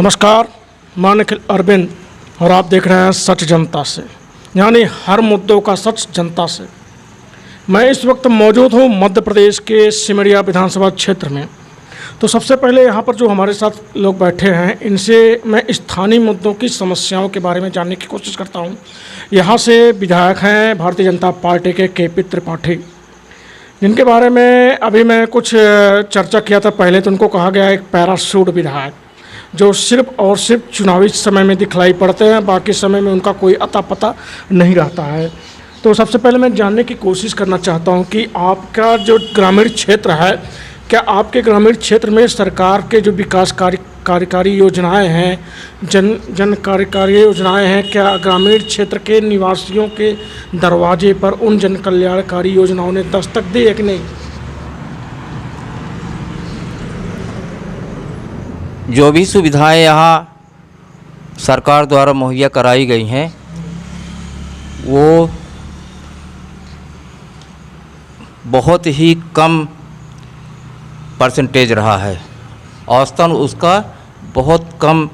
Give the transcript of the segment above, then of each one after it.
नमस्कार, मैं निखिल अरविंद और आप देख रहे हैं सच जनता से, यानी हर मुद्दों का सच जनता से। मैं इस वक्त मौजूद हूँ मध्य प्रदेश के सिमरिया विधानसभा क्षेत्र में। तो सबसे पहले यहाँ पर जो हमारे साथ लोग बैठे हैं, इनसे मैं स्थानीय मुद्दों की समस्याओं के बारे में जानने की कोशिश करता हूँ। यहाँ से विधायक हैं भारतीय जनता पार्टी के केपी त्रिपाठी, जिनके बारे में अभी मैं कुछ चर्चा किया था पहले। तो उनको कहा गया एक पैराशूट विधायक, जो सिर्फ और सिर्फ चुनावी समय में दिखलाई पड़ते हैं, बाकी समय में उनका कोई अता पता नहीं रहता है। तो सबसे पहले मैं जानने की कोशिश करना चाहता हूं कि आपका जो ग्रामीण क्षेत्र है, क्या आपके ग्रामीण क्षेत्र में सरकार के जो विकास कार्यकारी योजनाएं हैं, जन कार्यकारी योजनाएं हैं, क्या ग्रामीण क्षेत्र के निवासियों के दरवाजे पर उन जन कल्याणकारी योजनाओं ने दस्तक दी है कि नहीं? जो भी सुविधाएं यहाँ सरकार द्वारा मुहैया कराई गई हैं, वो बहुत ही कम परसेंटेज रहा है। औसतन उसका बहुत कम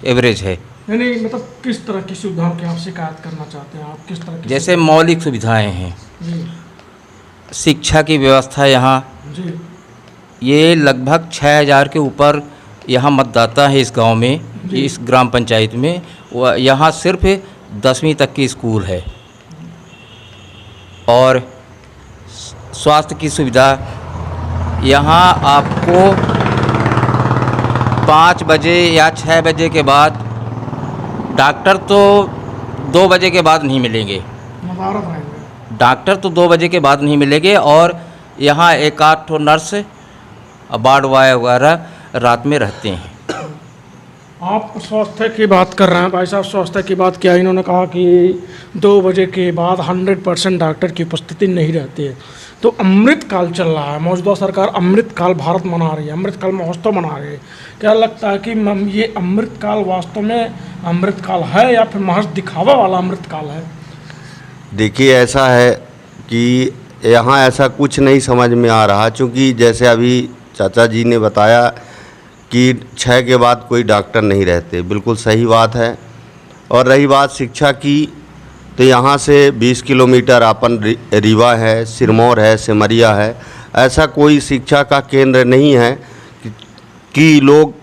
एवरेज है। नहीं, मतलब किस तरह की सुविधाओं की आप शिकायत करना चाहते हैं? आप किस तरह की? जैसे मौलिक सुविधाएं हैं जी, शिक्षा की व्यवस्था यहाँ, जी, ये लगभग 6000 के ऊपर यहाँ मतदाता है इस गांव में, इस ग्राम पंचायत में। यहाँ सिर्फ 10वीं तक की स्कूल है। और स्वास्थ्य की सुविधा यहाँ आपको 5 बजे या 6 बजे के बाद, डॉक्टर तो 2 बजे के बाद नहीं मिलेंगे। डॉक्टर तो 2 बजे के बाद नहीं मिलेंगे। और यहाँ 1-8 ठो नर्स, वार्ड बॉय वगैरह रात में रहते हैं। आप स्वास्थ्य की बात कर रहे हैं भाई साहब, स्वास्थ्य की बात किया। इन्होंने कहा कि 2 बजे के बाद 100% डॉक्टर की उपस्थिति नहीं रहती है। तो अमृत काल चल रहा है, मौजूदा सरकार अमृत काल भारत मना रही है, अमृत काल महोत्सव मना रही है। क्या लगता है कि ये अमृत काल वास्तव में अमृत काल है या फिर महज दिखावा वाला अमृत काल है? देखिए, ऐसा है कि यहाँ ऐसा कुछ नहीं समझ में आ रहा, क्योंकि जैसे अभी चाचा जी ने बताया कि 6 के बाद कोई डॉक्टर नहीं रहते, बिल्कुल सही बात है। और रही बात शिक्षा की, तो यहाँ से 20 किलोमीटर अपन रीवा है, सिरमौर है, सिमरिया है। ऐसा कोई शिक्षा का केंद्र नहीं है कि लोग,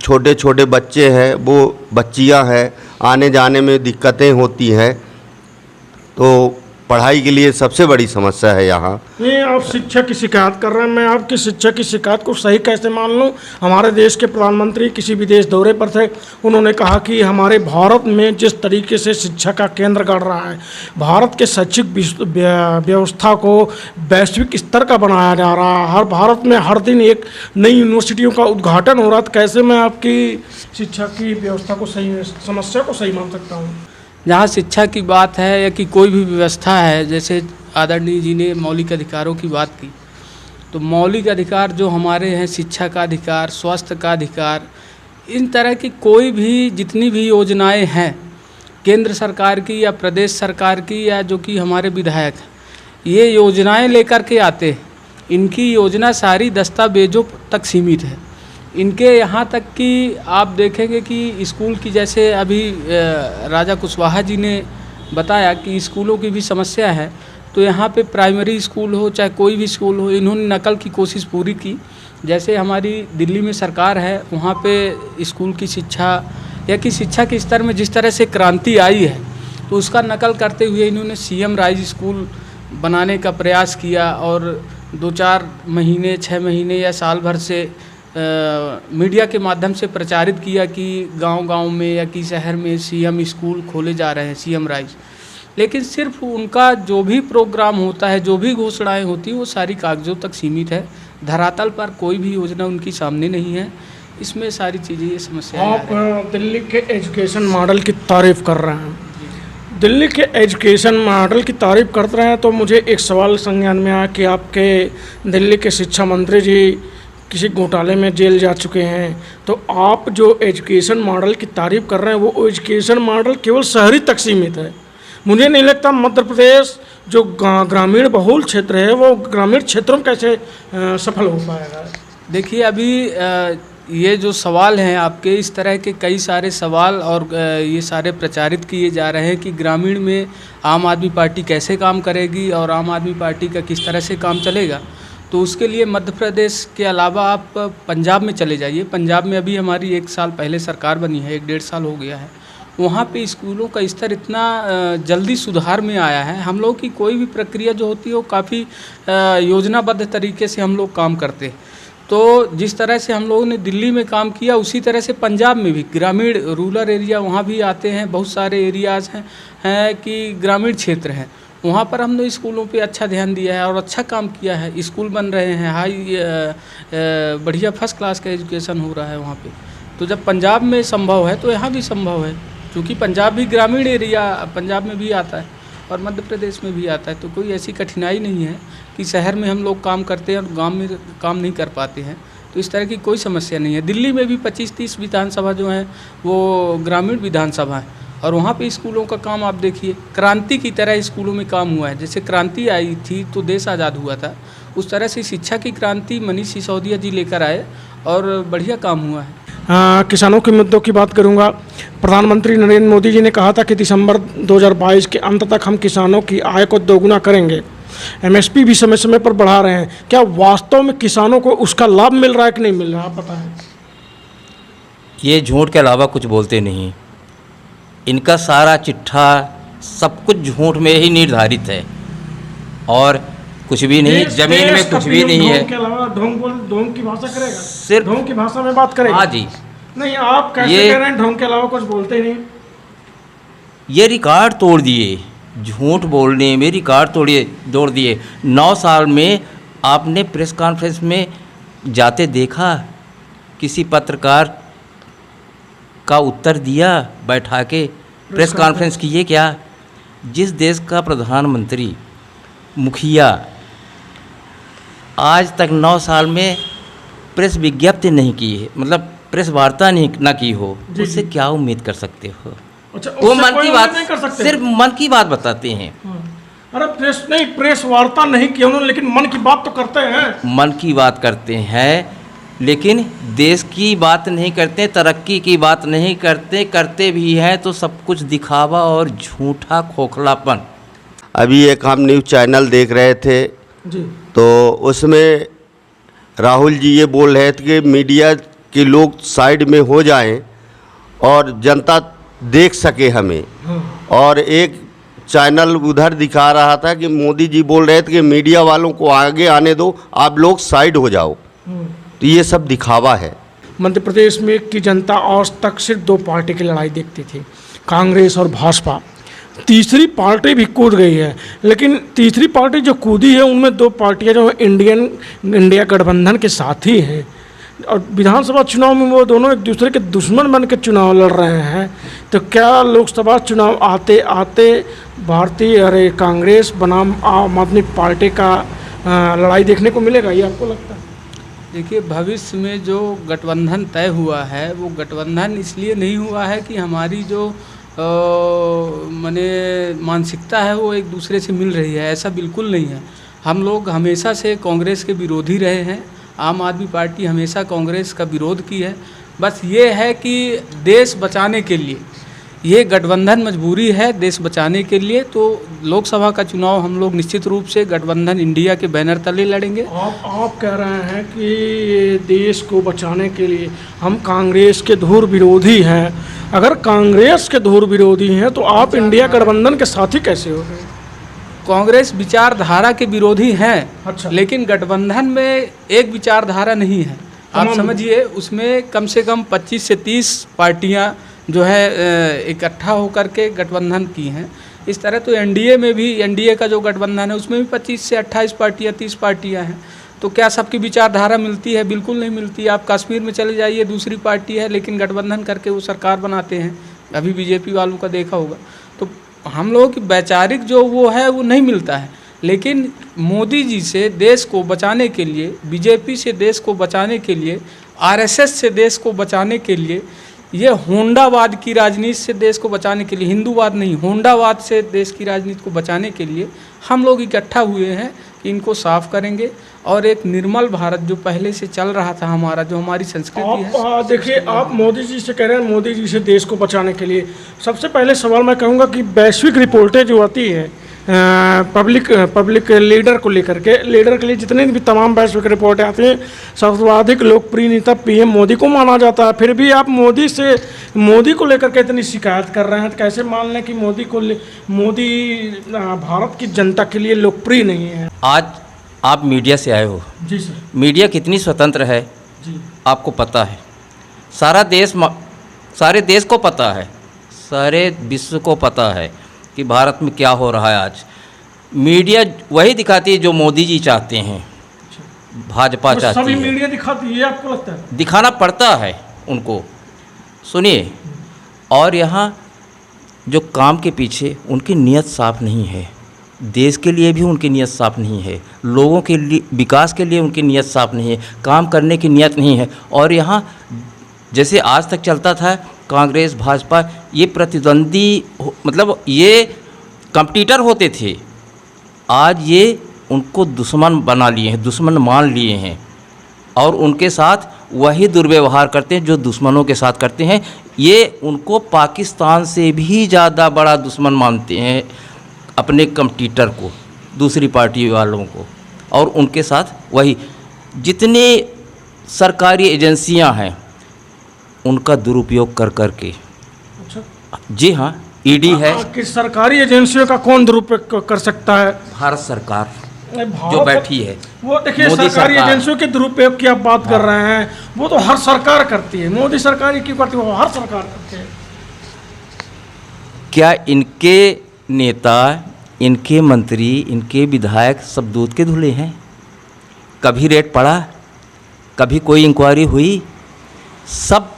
छोटे छोटे बच्चे हैं, वो बच्चियाँ हैं, आने जाने में दिक्कतें होती हैं। तो पढ़ाई के लिए सबसे बड़ी समस्या है यहाँ। नहीं, आप शिक्षा की शिकायत कर रहे हैं, मैं आपकी शिक्षा की शिकायत को सही कैसे मान लूँ? हमारे देश के प्रधानमंत्री किसी विदेश दौरे पर थे, उन्होंने कहा कि हमारे भारत में जिस तरीके से शिक्षा का केंद्र गढ़ रहा है, भारत के शैक्षिक व्यवस्था को वैश्विक स्तर का बनाया जा रहा है, हर भारत में हर दिन एक नई यूनिवर्सिटियों का उद्घाटन हो रहा है। कैसे मैं आपकी शिक्षा की व्यवस्था को सही, समस्या को सही मान सकता हूँ? जहाँ शिक्षा की बात है या कि कोई भी व्यवस्था है, जैसे आदरणीय जी ने मौलिक अधिकारों की बात की, तो मौलिक अधिकार जो हमारे हैं, शिक्षा का अधिकार, स्वास्थ्य का अधिकार, इन तरह की कोई भी जितनी भी योजनाएं हैं केंद्र सरकार की या प्रदेश सरकार की, या जो कि हमारे विधायक ये योजनाएं लेकर के आते हैं, इनकी योजना सारी दस्तावेजों तक सीमित है। इनके यहाँ तक कि आप देखेंगे कि स्कूल की, जैसे अभी राजा कुशवाहा जी ने बताया कि स्कूलों की भी समस्या है। तो यहाँ पे प्राइमरी स्कूल हो चाहे कोई भी स्कूल हो, इन्होंने नकल की कोशिश पूरी की। जैसे हमारी दिल्ली में सरकार है, वहाँ पे स्कूल की शिक्षा या कि शिक्षा के स्तर में जिस तरह से क्रांति आई है, तो उसका नकल करते हुए इन्होंने CM राइज स्कूल बनाने का प्रयास किया। और 2-4 महीने, 6 महीने या साल भर से मीडिया के माध्यम से प्रचारित किया कि गांव-गांव में या कि शहर में CM स्कूल खोले जा रहे हैं, CM राइज। लेकिन सिर्फ उनका जो भी प्रोग्राम होता है, जो भी घोषणाएं होती हैं, वो सारी कागजों तक सीमित है। धरातल पर कोई भी योजना उनकी सामने नहीं है। इसमें सारी चीज़ें, ये समस्या। आप दिल्ली के एजुकेशन मॉडल की तारीफ़ कर रहे हैं, दिल्ली के एजुकेशन मॉडल की तारीफ़ करते रहे हैं, तो मुझे एक सवाल संज्ञान में आया कि आपके दिल्ली के शिक्षा मंत्री जी किसी घोटाले में जेल जा चुके हैं। तो आप जो एजुकेशन मॉडल की तारीफ़ कर रहे हैं, वो एजुकेशन मॉडल केवल शहरी तक सीमित है। मुझे नहीं लगता मध्य प्रदेश जो ग्रामीण बहुल क्षेत्र है, वो ग्रामीण क्षेत्रों में कैसे सफल हो पाएगा। देखिए, अभी ये जो सवाल हैं आपके, इस तरह के कई सारे सवाल और ये सारे प्रचारित किए जा रहे हैं कि ग्रामीण में आम आदमी पार्टी कैसे काम करेगी और आम आदमी पार्टी का किस तरह से काम चलेगा। तो उसके लिए मध्य प्रदेश के अलावा आप पंजाब में चले जाइए। पंजाब में अभी हमारी 1 साल पहले सरकार बनी है, 1-1.5 साल हो गया है। वहाँ पे स्कूलों का स्तर इतना जल्दी सुधार में आया है। हम लोग की कोई भी प्रक्रिया जो होती है वो काफ़ी योजनाबद्ध तरीके से हम लोग काम करते हैं। तो जिस तरह से हम लोगों ने दिल्ली में काम किया, उसी तरह से पंजाब में भी ग्रामीण रूरल एरिया वहाँ भी आते हैं। बहुत सारे एरियाज़ हैं कि ग्रामीण क्षेत्र हैं, वहाँ पर हमने स्कूलों पे अच्छा ध्यान दिया है और अच्छा काम किया है। स्कूल बन रहे हैं, बढ़िया फर्स्ट क्लास का एजुकेशन हो रहा है वहाँ पे। तो जब पंजाब में संभव है तो यहाँ भी संभव है, क्योंकि पंजाब भी ग्रामीण एरिया पंजाब में भी आता है और मध्य प्रदेश में भी आता है। तो कोई ऐसी कठिनाई नहीं है कि शहर में हम लोग काम करते हैं और गांव में काम नहीं कर पाते हैं। तो इस तरह की कोई समस्या नहीं है। दिल्ली में भी 25-30 विधानसभा जो हैं वो ग्रामीण विधानसभा हैं और वहाँ पे स्कूलों का काम आप देखिए, क्रांति की तरह स्कूलों में काम हुआ है। जैसे क्रांति आई थी तो देश आज़ाद हुआ था, उस तरह से शिक्षा की क्रांति मनीष सिसोदिया जी लेकर आए और बढ़िया काम हुआ है। किसानों के मुद्दों की बात करूंगा। प्रधानमंत्री नरेंद्र मोदी जी ने कहा था कि दिसंबर 2022 के अंत तक हम किसानों की आय को दोगुना करेंगे। एमएसपी भी समय समय पर बढ़ा रहे हैं। क्या वास्तव में किसानों को उसका लाभ मिल रहा है कि नहीं मिल रहा, आप बताएं। ये झूठ के अलावा कुछ बोलते नहीं। इनका सारा चिट्ठा सब कुछ झूठ में ही निर्धारित है और कुछ भी नहीं, जमीन में कुछ भी नहीं है। ढोंग के अलावा ढोंग की भाषा करेगा, सिर्फ ढोंग की भाषा में बात करेगा। हाँ जी। नहीं, आप कैसे कह रहे हैं ढोंग के अलावा कुछ बोलते ही नहीं। ये रिकॉर्ड तोड़ दिए, झूठ बोलने में रिकॉर्ड तोड़ दिए। 9 साल में आपने प्रेस कॉन्फ्रेंस में जाते देखा? किसी पत्रकार का उत्तर दिया बैठा के? प्रेस कॉन्फ्रेंस किए क्या? जिस देश का प्रधानमंत्री, मुखिया आज तक 9 साल में प्रेस विज्ञप्ति नहीं की है, मतलब प्रेस वार्ता नहीं ना की हो, उससे क्या उम्मीद कर सकते हो? अच्छा, वो मन की बात, नहीं कर सकते, सिर्फ मन की बात बताते हैं। अरे प्रेस वार्ता नहीं की उन्होंने, लेकिन मन की बात तो करते हैं। मन की बात करते हैं, लेकिन देश की बात नहीं करते, तरक्की की बात नहीं करते। करते भी हैं तो सब कुछ दिखावा और झूठा खोखलापन। अभी एक हम न्यूज़ चैनल देख रहे थे जी, तो उसमें राहुल जी ये बोल रहे थे कि मीडिया के लोग साइड में हो जाएं और जनता देख सके हमें। और एक चैनल उधर दिखा रहा था कि मोदी जी बोल रहे थे कि मीडिया वालों को आगे आने दो, आप लोग साइड हो जाओ। तो ये सब दिखावा है। मध्य प्रदेश में की जनता आज तक सिर्फ 2 पार्टी की लड़ाई देखती थी, कांग्रेस और भाजपा। तीसरी पार्टी भी कूद गई है, लेकिन तीसरी पार्टी जो कूदी है उनमें 2 पार्टियां जो इंडिया गठबंधन के साथी हैं और विधानसभा चुनाव में वो दोनों एक दूसरे के दुश्मन बन के चुनाव लड़ रहे हैं। तो क्या लोकसभा चुनाव आते आते कांग्रेस बनाम आम आदमी पार्टी का लड़ाई देखने को मिलेगा, ये आपको लगता है? देखिए, भविष्य में जो गठबंधन तय हुआ है वो गठबंधन इसलिए नहीं हुआ है कि हमारी जो माने मानसिकता है वो एक दूसरे से मिल रही है, ऐसा बिल्कुल नहीं है। हम लोग हमेशा से कांग्रेस के विरोधी रहे हैं, आम आदमी पार्टी हमेशा कांग्रेस का विरोध की है। बस ये है कि देश बचाने के लिए ये गठबंधन मजबूरी है, देश बचाने के लिए। तो लोकसभा का चुनाव हम लोग निश्चित रूप से गठबंधन इंडिया के बैनर तले लड़ेंगे। आप कह रहे हैं कि देश को बचाने के लिए हम कांग्रेस के धुर विरोधी हैं। अगर कांग्रेस के धुर विरोधी हैं तो आप इंडिया गठबंधन के साथी कैसे हो गए? कांग्रेस विचारधारा के विरोधी हैं। अच्छा। लेकिन गठबंधन में एक विचारधारा नहीं है। आप समझिए, उसमें कम से कम 25 से 30 पार्टियां जो है इकट्ठा होकर के गठबंधन की हैं। इस तरह तो एनडीए में भी, एनडीए का जो गठबंधन है उसमें भी 25 से 28 पार्टियां, 30 पार्टियां हैं। तो क्या सबकी विचारधारा मिलती है? बिल्कुल नहीं मिलती। आप कश्मीर में चले जाइए, दूसरी पार्टी है लेकिन गठबंधन करके वो सरकार बनाते हैं। अभी बीजेपी वालों का देखा होगा। तो हम लोगों की वैचारिक जो वो है वो नहीं मिलता है। लेकिन मोदी जी से देश को बचाने के लिए, बीजेपी से देश को बचाने के लिए, आरएसएस से देश को बचाने के लिए, ये होंडावाद की राजनीति से देश को बचाने के लिए, हिंदूवाद नहीं होंडावाद से देश की राजनीति को बचाने के लिए हम लोग इकट्ठा हुए हैं कि इनको साफ करेंगे और एक निर्मल भारत जो पहले से चल रहा था हमारा, जो हमारी संस्कृति है। आप देखिए, आप मोदी जी से कह रहे हैं, मोदी जी से देश को बचाने के लिए सबसे पहले सवाल मैं कहूँगा कि वैश्विक रिपोर्टें जो आती है पब्लिक लीडर को लेकर के, लीडर के लिए जितनी भी तमाम वैश्विक रिपोर्टें आती हैं, सर्वाधिक लोकप्रिय नेता पीएम मोदी को माना जाता है। फिर भी आप मोदी को लेकर के इतनी शिकायत कर रहे हैं, तो कैसे मान लें कि मोदी भारत की जनता के लिए लोकप्रिय नहीं है? आज आप मीडिया से आए हो। जी सर। मीडिया कितनी स्वतंत्र है जी। आपको पता है। सारे देश को पता है, सारे विश्व को पता है कि भारत में क्या हो रहा है। आज मीडिया वही दिखाती है जो मोदी जी चाहते हैं, भाजपा तो चाहती सभी है। मीडिया दिखाती है, आपको लगता है? दिखाना पड़ता है उनको। सुनिए, और यहाँ जो काम के पीछे उनकी नीयत साफ नहीं है, देश के लिए भी उनकी नीयत साफ नहीं है, लोगों के लिए विकास के लिए उनकी नीयत साफ नहीं है, काम करने की नीयत नहीं है। और यहाँ जैसे आज तक चलता था कांग्रेस भाजपा, ये प्रतिद्वंदी मतलब ये कंपटीटर होते थे, आज ये उनको दुश्मन बना लिए हैं, दुश्मन मान लिए हैं, और उनके साथ वही दुर्व्यवहार करते हैं जो दुश्मनों के साथ करते हैं। ये उनको पाकिस्तान से भी ज़्यादा बड़ा दुश्मन मानते हैं, अपने कंपटीटर को, दूसरी पार्टी वालों को, और उनके साथ वही जितने सरकारी एजेंसियां हैं उनका दुरुपयोग कर के। अच्छा। जी हाँ, ईडी है। कि सरकारी एजेंसियों का कौन दुरुपयोग कर सकता है? भारत सरकार भारत जो बैठी है, वो देखिए, मोदी सरकारी सरकार। एजेंसियों के दुरुपयोग की आप बात कर रहे हैं, वो तो हर सरकार करती है। मोदी सरकार ही क्यों करती है? वो हर सरकार करती है। क्या इनके नेता, इनके मंत्री, इनके विधायक सब दूध के धुले हैं? कभी रेट पड़ा? कभी कोई इंक्वायरी हुई? सब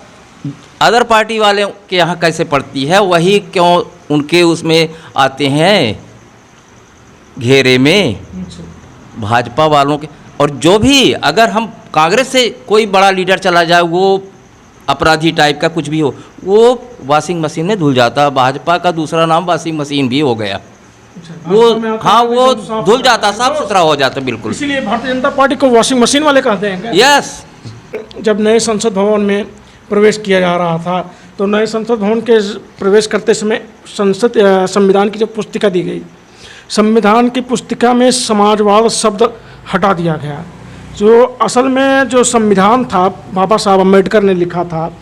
अदर पार्टी वाले के यहाँ कैसे पड़ती है, वही क्यों उनके उसमें आते हैं घेरे में, भाजपा वालों के। और जो भी, अगर हम कांग्रेस से कोई बड़ा लीडर चला जाए, वो अपराधी टाइप का कुछ भी हो, वो वॉशिंग मशीन में धुल जाता। भाजपा का दूसरा नाम वॉशिंग मशीन भी हो गया। वो हाँ, वो धुल जाता, साफ सुथरा हो जाता बिल्कुल। इसीलिए भारतीय जनता पार्टी को वॉशिंग मशीन वाले कहते हैं क्या? यस। जब नए संसद भवन में प्रवेश किया जा रहा था, तो नए संसद भवन के प्रवेश करते समय संविधान की जब पुस्तिका दी गई, संविधान की पुस्तिका में समाजवाद शब्द हटा दिया गया। जो असल में जो संविधान था, बाबा साहब अम्बेडकर ने लिखा था,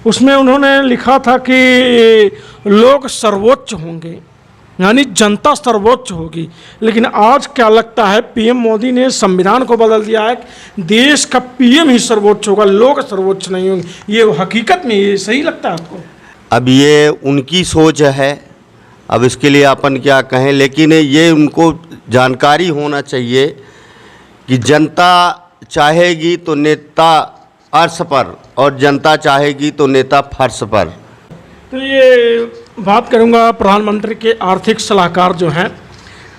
उसमें उन्होंने लिखा था कि लोग सर्वोच्च होंगे, यानी जनता सर्वोच्च होगी। लेकिन आज क्या लगता है, पीएम मोदी ने संविधान को बदल दिया है, देश का पीएम ही सर्वोच्च होगा, लोग सर्वोच्च नहीं होंगे। ये हकीकत में ये सही लगता है आपको? अब ये उनकी सोच है, अब इसके लिए अपन क्या कहें, लेकिन ये उनको जानकारी होना चाहिए कि जनता चाहेगी तो नेता अर्श पर, और जनता चाहेगी तो नेता फर्श पर। तो ये बात करूंगा प्रधानमंत्री के आर्थिक सलाहकार जो हैं।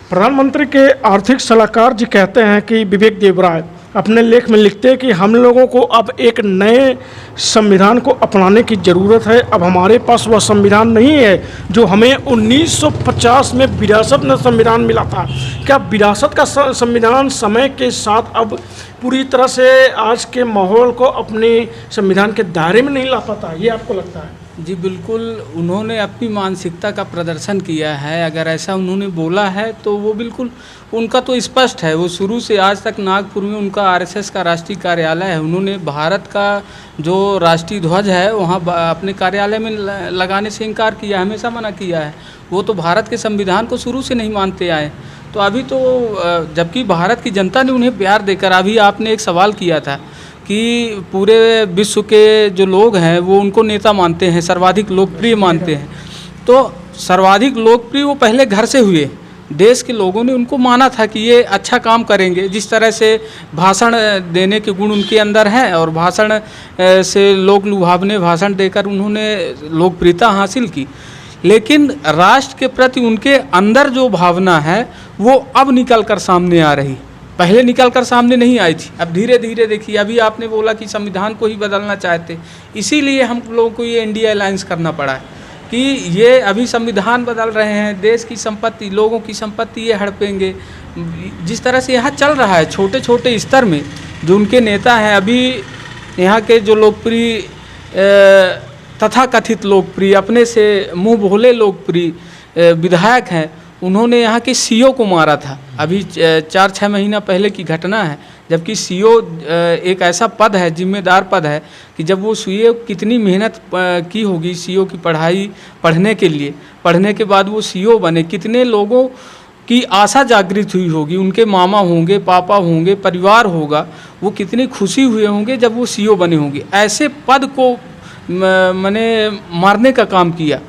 प्रधानमंत्री के आर्थिक सलाहकार जी कहते हैं कि विवेक देवराय अपने लेख में लिखते हैं कि हम लोगों को अब एक नए संविधान को अपनाने की ज़रूरत है। अब हमारे पास वह संविधान नहीं है जो हमें 1950 में विरासत में संविधान मिला था। क्या विरासत का संविधान समय के साथ अब पूरी तरह से आज के माहौल को अपने संविधान के दायरे में नहीं ला पाता? ये आपको लगता है? जी बिल्कुल, उन्होंने अपनी मानसिकता का प्रदर्शन किया है। अगर ऐसा उन्होंने बोला है तो वो बिल्कुल, उनका तो स्पष्ट है। वो शुरू से आज तक नागपुर में उनका आरएसएस का राष्ट्रीय कार्यालय है। उन्होंने भारत का जो राष्ट्रीय ध्वज है वहाँ अपने कार्यालय में लगाने से इनकार किया, हमेशा मना किया है। वो तो भारत के संविधान को शुरू से नहीं मानते आए। तो अभी तो जबकि भारत की जनता ने उन्हें प्यार देकर, अभी आपने एक सवाल किया था कि पूरे विश्व के जो लोग हैं वो उनको नेता मानते हैं, सर्वाधिक लोकप्रिय मानते हैं। तो सर्वाधिक लोकप्रिय वो पहले घर से हुए। देश के लोगों ने उनको माना था कि ये अच्छा काम करेंगे। जिस तरह से भाषण देने के गुण उनके अंदर हैं और भाषण से लोग लुभावने भाषण देकर उन्होंने लोकप्रियता हासिल की। लेकिन राष्ट्र के प्रति उनके अंदर जो भावना है वो अब निकल कर सामने आ रही, पहले निकल कर सामने नहीं आई थी। अब धीरे धीरे देखिए, अभी आपने बोला कि संविधान को ही बदलना चाहते, इसीलिए हम लोगों को ये इंडिया अलायंस करना पड़ा है। कि ये अभी संविधान बदल रहे हैं, देश की संपत्ति, लोगों की संपत्ति ये हड़पेंगे। जिस तरह से यहाँ चल रहा है छोटे छोटे स्तर में, जो उनके नेता हैं, अभी यहाँ के जो लोकप्रिय तथाकथित लोकप्रिय, अपने से मुंह भोले लोकप्रिय विधायक हैं, उन्होंने यहाँ के सीओ को मारा था। अभी 4-6 महीना पहले की घटना है, जबकि सीओ एक ऐसा पद है, जिम्मेदार पद है, कि जब वो सीओ कितनी मेहनत की होगी सीओ की पढ़ाई पढ़ने के लिए, पढ़ने के बाद वो सीओ बने, कितने लोगों की आशा जागृत हुई होगी, उनके मामा होंगे, पापा होंगे, परिवार होगा, वो कितनी खुशी हुए होंगे जब वो सीओ बने होंगे। ऐसे पद को मैंने मारने का काम किया।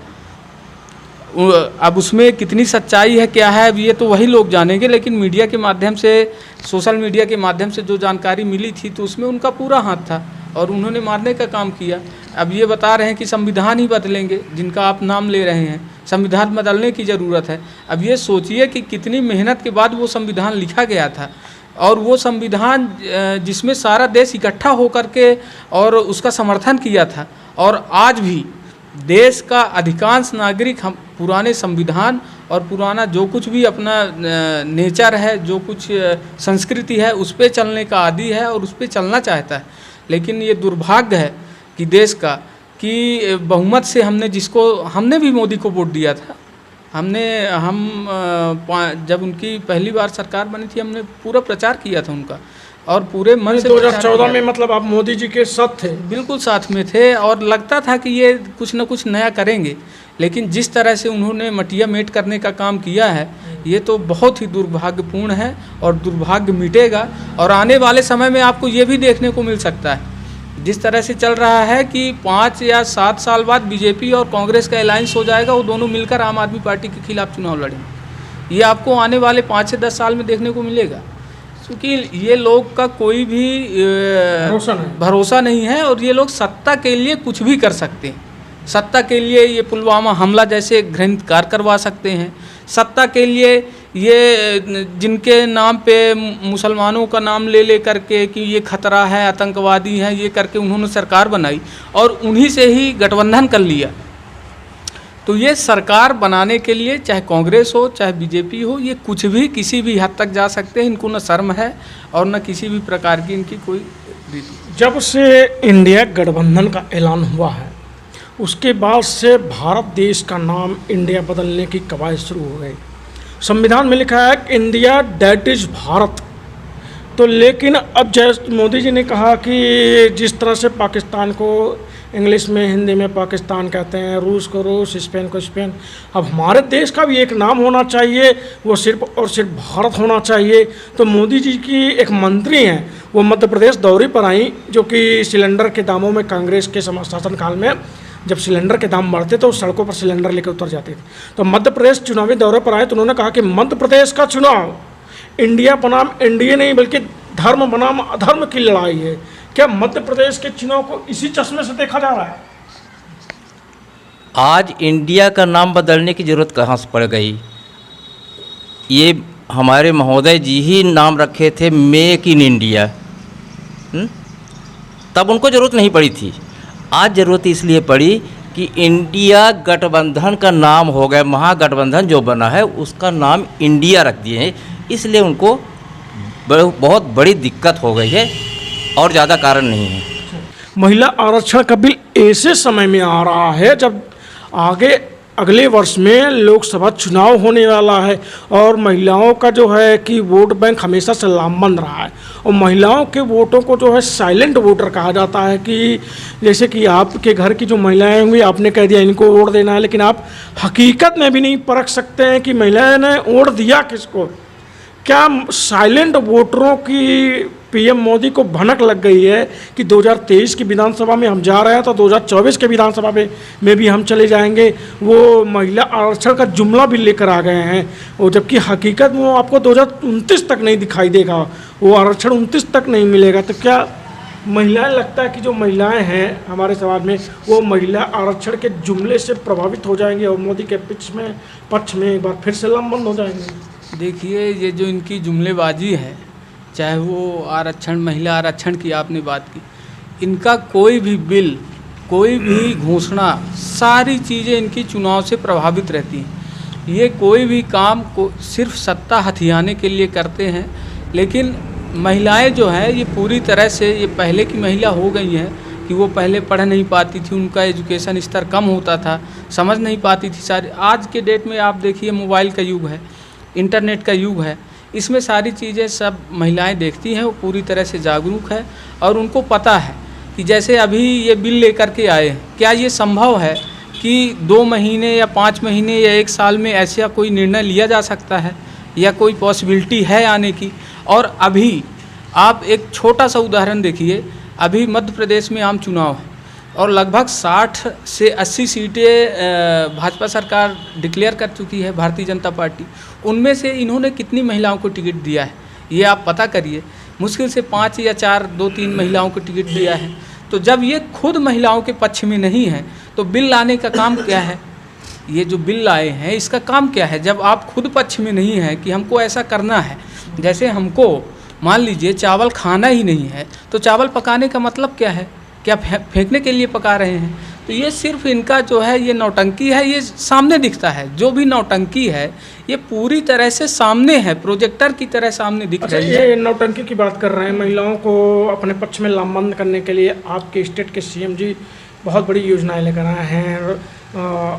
अब उसमें कितनी सच्चाई है, क्या है, अब ये तो वही लोग जानेंगे, लेकिन मीडिया के माध्यम से, सोशल मीडिया के माध्यम से जो जानकारी मिली थी, तो उसमें उनका पूरा हाथ था और उन्होंने मारने का काम किया। अब ये बता रहे हैं कि संविधान ही बदलेंगे, जिनका आप नाम ले रहे हैं, संविधान बदलने की ज़रूरत है। अब ये सोचिए कि कितनी मेहनत के बाद वो संविधान लिखा गया था, और वो संविधान जिसमें सारा देश इकट्ठा होकर के और उसका समर्थन किया था, और आज भी देश का अधिकांश नागरिक हम पुराने संविधान और पुराना जो कुछ भी अपना नेचर है, जो कुछ संस्कृति है, उस पे चलने का आदी है और उस पे चलना चाहता है। लेकिन ये दुर्भाग्य है कि देश का, कि बहुमत से हमने भी मोदी को वोट दिया था। जब उनकी पहली बार सरकार बनी थी, हमने पूरा प्रचार किया था उनका, और पूरे मन से 2014 में मतलब आप मोदी जी के साथ थे? बिल्कुल साथ में थे, और लगता था कि ये कुछ न कुछ नया करेंगे। लेकिन जिस तरह से उन्होंने मटिया मेट करने का काम किया है, ये तो बहुत ही दुर्भाग्यपूर्ण है, और दुर्भाग्य मिटेगा। और आने वाले समय में आपको ये भी देखने को मिल सकता है, जिस तरह से चल रहा है कि 5 या 7 साल बाद बीजेपी और कांग्रेस का अलायंस हो जाएगा, वो दोनों मिलकर आम आदमी पार्टी के खिलाफ चुनाव लड़ेंगे। ये आपको आने वाले 5 से 10 साल में देखने को मिलेगा, क्योंकि ये लोग का कोई भी भरोसा नहीं है, और ये लोग सत्ता के लिए कुछ भी कर सकते हैं। सत्ता के लिए ये पुलवामा हमला जैसे घृणित कार्य करवा सकते हैं। सत्ता के लिए ये जिनके नाम पे मुसलमानों का नाम ले करके कि ये खतरा है, आतंकवादी हैं, ये करके उन्होंने सरकार बनाई और उन्हीं से ही गठबंधन कर लिया। तो ये सरकार बनाने के लिए चाहे कांग्रेस हो चाहे बीजेपी हो, ये कुछ भी किसी भी हद तक जा सकते हैं। इनको न शर्म है और न किसी भी प्रकार की इनकी कोई रीति। जब से इंडिया गठबंधन का ऐलान हुआ है, उसके बाद से भारत देश का नाम इंडिया बदलने की कवायद शुरू हो गई। संविधान में लिखा है कि इंडिया डैट इज़ भारत। तो लेकिन अब जैसे मोदी जी ने कहा कि जिस तरह से पाकिस्तान को इंग्लिश में, हिंदी में पाकिस्तान कहते हैं, रूस को रूस, स्पेन को स्पेन, अब हमारे देश का भी एक नाम होना चाहिए, वो सिर्फ और सिर्फ भारत होना चाहिए। तो मोदी जी की एक मंत्री हैं, वो मध्य प्रदेश दौरे पर आई, जो कि सिलेंडर के दामों में कांग्रेस के शासनकाल में जब सिलेंडर के दाम बढ़ते तो सड़कों पर सिलेंडर लेकर उतर जाते थे। तो मध्य प्रदेश चुनावी दौरे पर आए तो उन्होंने कहा कि मध्य प्रदेश का चुनाव इंडिया बनाम एनडीए नहीं बल्कि धर्म बनाम अधर्म की लड़ाई है। क्या मध्य प्रदेश के चुनाव को इसी चश्मे से देखा जा रहा है? आज इंडिया का नाम बदलने की ज़रूरत कहाँ से पड़ गई? ये हमारे महोदय जी ही नाम रखे थे मेक इन इंडिया, तब उनको ज़रूरत नहीं पड़ी थी। आज ज़रूरत इसलिए पड़ी कि इंडिया गठबंधन का नाम हो गया, महागठबंधन जो बना है उसका नाम इंडिया रख दिए हैं, इसलिए उनको बहुत बड़ी दिक्कत हो गई है और ज़्यादा कारण नहीं है। महिला आरक्षण का बिल ऐसे समय में आ रहा है जब आगे अगले वर्ष में लोकसभा चुनाव होने वाला है, और महिलाओं का जो है कि वोट बैंक हमेशा से लामबंद रहा है, और महिलाओं के वोटों को जो है साइलेंट वोटर कहा जाता है। कि जैसे कि आपके घर की जो महिलाएं होंगी, आपने कह दिया इनको वोट देना है, लेकिन आप हकीकत में भी नहीं परख सकते हैं कि महिलाएं ने वोट दिया किसको। क्या साइलेंट वोटरों की पीएम मोदी को भनक लग गई है कि 2023 की विधानसभा में हम जा रहे हैं तो 2024 के विधानसभा में भी हम चले जाएंगे? वो महिला आरक्षण का जुमला भी लेकर आ गए हैं, और जबकि हकीकत में वो आपको 2029 तक नहीं दिखाई देगा, वो आरक्षण 29 तक नहीं मिलेगा। तो क्या महिलाएं, लगता है कि जो महिलाएं हैं हमारे समाज में, वो महिला आरक्षण के जुमले से प्रभावित हो जाएंगे और मोदी के पक्ष में एक बार फिर से लामबंद हो जाएंगे? देखिए, ये जो इनकी जुमलेबाजी है, चाहे वो आरक्षण, महिला आरक्षण की आपने बात की, इनका कोई भी बिल कोई भी घोषणा, सारी चीज़ें इनकी चुनाव से प्रभावित रहती हैं। ये कोई भी काम को सिर्फ सत्ता हथियाने के लिए करते हैं। लेकिन महिलाएं जो है ये पूरी तरह से, ये पहले की महिला हो गई हैं कि वो पहले पढ़ नहीं पाती थी, उनका एजुकेशन स्तर कम होता था, समझ नहीं पाती थी सारी। आज के डेट में आप देखिए मोबाइल का युग है, इंटरनेट का युग है, इसमें सारी चीज़ें सब महिलाएं देखती हैं, वो पूरी तरह से जागरूक है और उनको पता है कि जैसे अभी ये बिल लेकर के आए हैं, क्या ये संभव है कि 2 महीने या 5 महीने या 1 साल में ऐसा कोई निर्णय लिया जा सकता है या कोई पॉसिबिलिटी है आने की। और अभी आप एक छोटा सा उदाहरण देखिए, अभी मध्य प्रदेश में आम चुनाव है और लगभग 60 से 80 सीटें भाजपा सरकार डिक्लेयर कर चुकी है, भारतीय जनता पार्टी। उनमें से इन्होंने कितनी महिलाओं को टिकट दिया है ये आप पता करिए। मुश्किल से 5 या 4, 2-3 महिलाओं को टिकट दिया है। तो जब ये खुद महिलाओं के पक्ष में नहीं है तो बिल लाने का काम क्या है? ये जो बिल लाए हैं इसका काम क्या है? जब आप खुद पक्ष में नहीं है कि हमको ऐसा करना है, जैसे हमको मान लीजिए चावल खाना ही नहीं है तो चावल पकाने का मतलब क्या है? क्या फेंकने के लिए पका रहे हैं? तो ये सिर्फ इनका जो है ये नौटंकी है, ये सामने दिखता है। जो भी नौटंकी है ये पूरी तरह से सामने है, प्रोजेक्टर की तरह सामने दिख रही है। ये नौटंकी की बात कर रहे हैं, महिलाओं को अपने पक्ष में लामबंद करने के लिए आपके स्टेट के सीएम जी बहुत बड़ी योजनाएं लेकर आए हैं।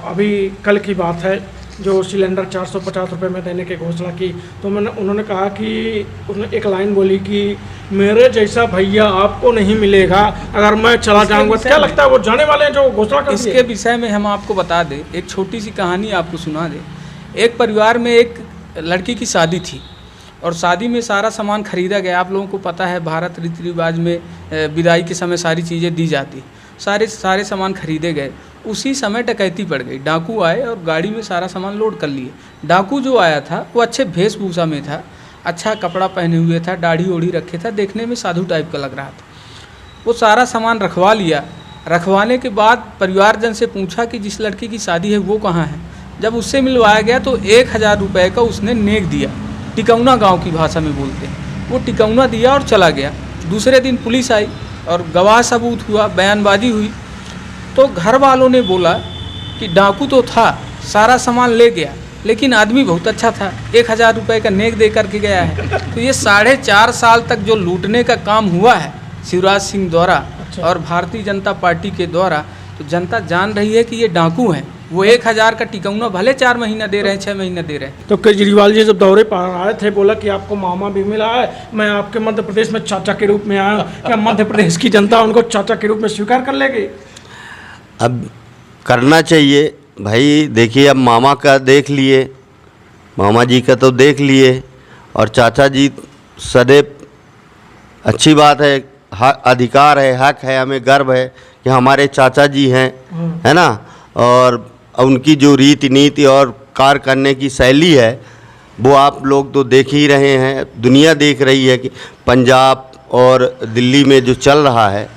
अभी कल की बात है जो सिलेंडर 450 रुपये में देने की घोषणा की, तो उन्होंने कहा कि उसने एक लाइन बोली कि मेरे जैसा भैया आपको नहीं मिलेगा अगर मैं चला जाऊंगा। क्या लगता है वो जाने वाले हैं जो घोषणा कर इसके विषय में हम आपको बता दें, एक छोटी सी कहानी आपको सुना दें। एक परिवार में एक लड़की की शादी थी और शादी में सारा सामान खरीदा गया। आप लोगों को पता है भारत रीति रिवाज में विदाई के समय सारी चीज़ें दी जाती, सारे सामान खरीदे गए। उसी समय डकैती पड़ गई, डाकू आए और गाड़ी में सारा सामान लोड कर लिए। डाकू जो आया था वो अच्छे वेशभूषा में था, अच्छा कपड़ा पहने हुए था, दाढ़ी ओढ़ी रखे था, देखने में साधु टाइप का लग रहा था। वो सारा सामान रखवा लिया। रखवाने के बाद परिवारजन से पूछा कि जिस लड़की की शादी है वो कहाँ है। जब उससे मिलवाया गया तो 1000 रुपये का उसने नेक दिया, टिकौना गाँव की भाषा में बोलते हैं। वो टिकौना दिया और चला गया। दूसरे दिन पुलिस आई और गवाह सबूत हुआ, बयानबाजी हुई। तो घर वालों ने बोला कि डाकू तो था, सारा सामान ले गया, लेकिन आदमी बहुत अच्छा था, 1000 रुपये का नेक दे करके गया है। तो ये 4.5 साल तक जो लूटने का काम हुआ है शिवराज सिंह द्वारा और भारतीय जनता पार्टी के द्वारा, तो जनता जान रही है कि ये डाकू हैं। वो 1000 का टिकौना भले 4 महीना दे रहे हैं, 6 महीना दे रहे हैं। तो केजरीवाल जी जब दौरे पर आए थे बोला कि आपको मामा भी मिला है, मैं आपके मध्य प्रदेश में चाचा के रूप में आया हूँ। क्या मध्य प्रदेश की जनता उनको चाचा के रूप में स्वीकार कर लेगी? अब करना चाहिए भाई। देखिए अब मामा का देख लिए, मामा जी का तो देख लिए, और चाचा जी सदैव अच्छी बात है, अधिकार है, हक है, हमें गर्व है कि हमारे चाचा जी हैं, है ना। और उनकी जो रीति नीति और कार्य करने की शैली है वो आप लोग तो देख ही रहे हैं, दुनिया देख रही है कि पंजाब और दिल्ली में जो चल रहा है,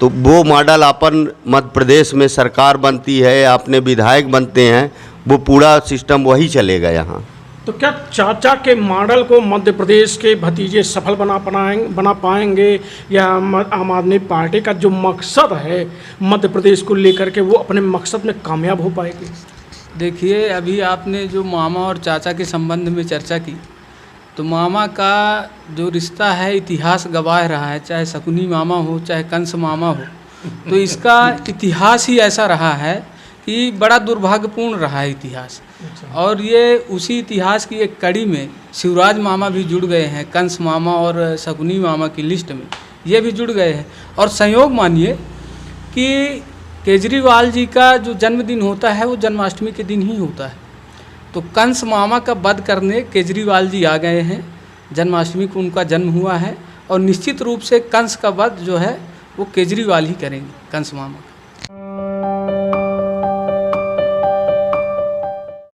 तो वो मॉडल अपन मध्य प्रदेश में सरकार बनती है, अपने विधायक बनते हैं, वो पूरा सिस्टम वही चलेगा यहाँ। तो क्या चाचा के मॉडल को मध्य प्रदेश के भतीजे सफल बना पाएंगे या आम आदमी पार्टी का जो मकसद है मध्य प्रदेश को लेकर के वो अपने मकसद में कामयाब हो पाएगी? देखिए अभी आपने जो मामा और चाचा के संबंध में चर्चा की, तो मामा का जो रिश्ता है इतिहास गवाह रहा है, चाहे शकुनी मामा हो चाहे कंस मामा हो, तो इसका इतिहास ही ऐसा रहा है कि बड़ा दुर्भाग्यपूर्ण रहा है इतिहास। और ये उसी इतिहास की एक कड़ी में शिवराज मामा भी जुड़ गए हैं, कंस मामा और शकुनी मामा की लिस्ट में ये भी जुड़ गए हैं। और संयोग मानिए कि केजरीवाल जी का जो जन्मदिन होता है वो जन्माष्टमी के दिन ही होता है। तो कंस मामा का वध करने केजरीवाल जी आ गए हैं, जन्माष्टमी को उनका जन्म हुआ है और निश्चित रूप से कंस का वध जो है वो केजरीवाल ही करेंगे, कंस मामा।